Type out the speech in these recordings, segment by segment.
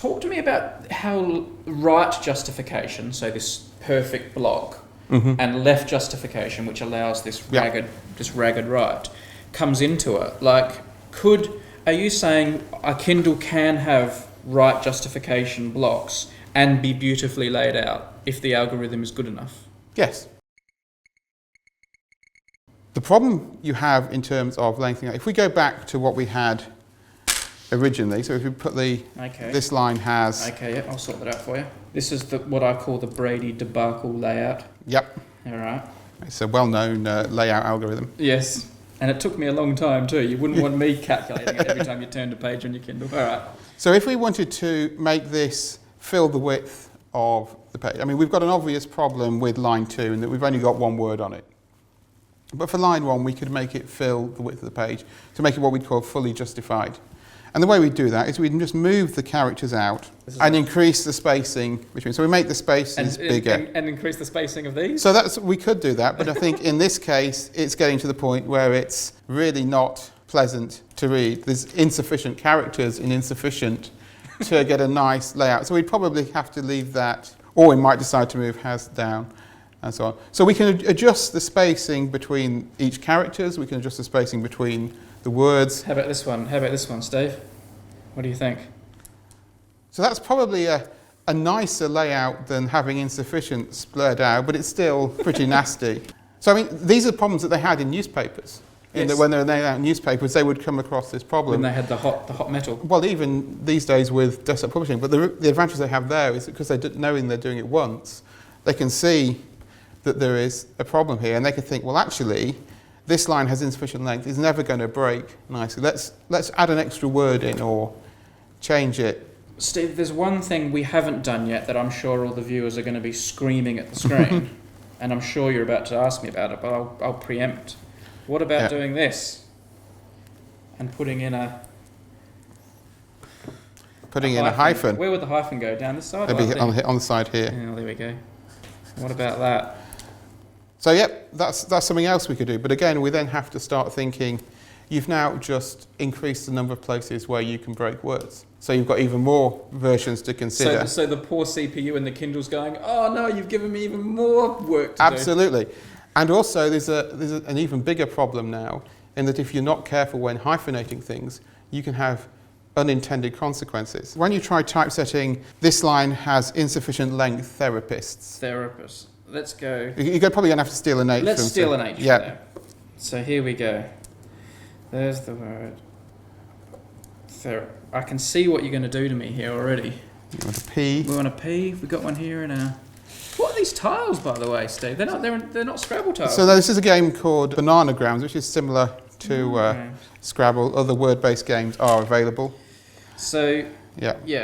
Talk to me about how right justification, so this perfect block, and left justification, which allows this ragged right, comes into it. Like, are you saying a Kindle can have right justification blocks and be beautifully laid out if the algorithm is good enough? Yes. The problem you have in terms of lengthening out, if we go back to what we had originally, so if we put this line has... Okay, yeah, I'll sort that out for you. This is what I call the Brady debacle layout. Yep. All right. It's a well-known layout algorithm. Yes, and it took me a long time too. You wouldn't want me calculating it every time you turned a page on your Kindle. All right. So if we wanted to make this fill the width of the page, I mean, we've got an obvious problem with line 2 in that we've only got one word on it. But for line 1, we could make it fill the width of the page to make it what we'd call fully justified. And the way we do that is we can just move the characters out and increase the spacing between. So we make the spaces bigger. And increase the spacing of these? So we could do that, but I think in this case, it's getting to the point where it's really not pleasant to read. There's insufficient characters and insufficient to get a nice layout. So we'd probably have to leave that, or we might decide to move has down and so on. So we can adjust the spacing between each characters. We can adjust the spacing between the words. How about this one? How about this one, Steve? What do you think? So that's probably a nicer layout than having insufficient spread out, but it's still pretty nasty. So I mean, these are problems that they had in newspapers. In that when they were laying out newspapers, they would come across this problem. When they had the hot metal. Well, even these days with desktop publishing. But the advantage they have there is because knowing they're doing it once, they can see that there is a problem here, and they can think, well, actually, this line has insufficient length. It's never going to break nicely. Let's add an extra word in or change it. Steve, there's one thing we haven't done yet that I'm sure all the viewers are going to be screaming at the screen, and I'm sure you're about to ask me about it, but I'll preempt. What about doing this and putting in a hyphen? Where would the hyphen go? Down this side? It'd be on the side here. Oh, there we go. What about that? So yep, that's something else we could do. But again, we then have to start thinking, you've now just increased the number of places where you can break words. So you've got even more versions to consider. So the poor CPU and the Kindle's going, oh no, you've given me even more work to do. Absolutely. And also there's an even bigger problem now in that if you're not careful when hyphenating things, you can have unintended consequences. When you try typesetting, this line has insufficient length therapists. Therapists. Let's go. You're probably going to have to steal an H. Let's steal an H from there. So here we go. There's the word. I can see what you're going to do to me here already. You want a P. We want a P. We've got one here in a... What are these tiles, by the way, Steve? They're not Scrabble tiles. So this is a game called Bananagrams, which is similar to Scrabble. Other word-based games are available. So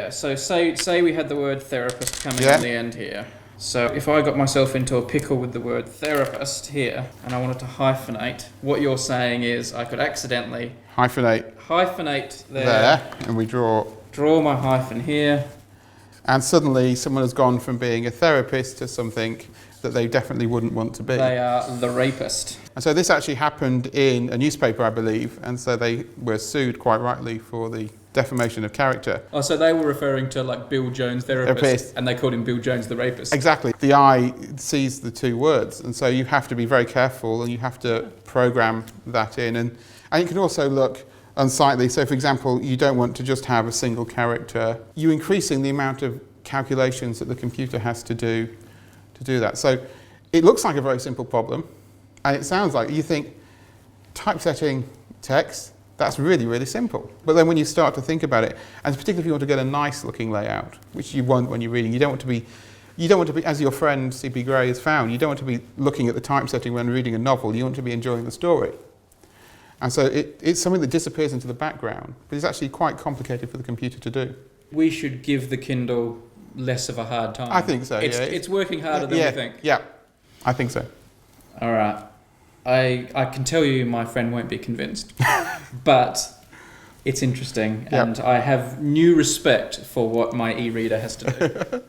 So say we had the word therapist coming on the end here. So if I got myself into a pickle with the word therapist here, and I wanted to hyphenate, what you're saying is I could accidentally hyphenate there, and we draw my hyphen here. And suddenly someone has gone from being a therapist to something that they definitely wouldn't want to be. They are the rapist. And so this actually happened in a newspaper, I believe, and so they were sued quite rightly for the defamation of character. Oh, so they were referring to like Bill Jones, therapist, and they called him Bill Jones, the rapist. Exactly. The eye sees the two words, and so you have to be very careful, and you have to program that in. And it can also look unsightly. So, for example, you don't want to just have a single character. You're increasing the amount of calculations that the computer has to do that. So it looks like a very simple problem, and it sounds like you think typesetting text, that's really, really simple. But then when you start to think about it, and particularly if you want to get a nice looking layout, which you want when you're reading, you don't want to be, as your friend C.P. Gray has found, you don't want to be looking at the typesetting when reading a novel, you want to be enjoying the story. And so it's something that disappears into the background, but it's actually quite complicated for the computer to do. We should give the Kindle less of a hard time. I think so, It's working harder than we think. Yeah, I think so. All right. I can tell you my friend won't be convinced, but it's interesting, and I have new respect for what my e-reader has to do.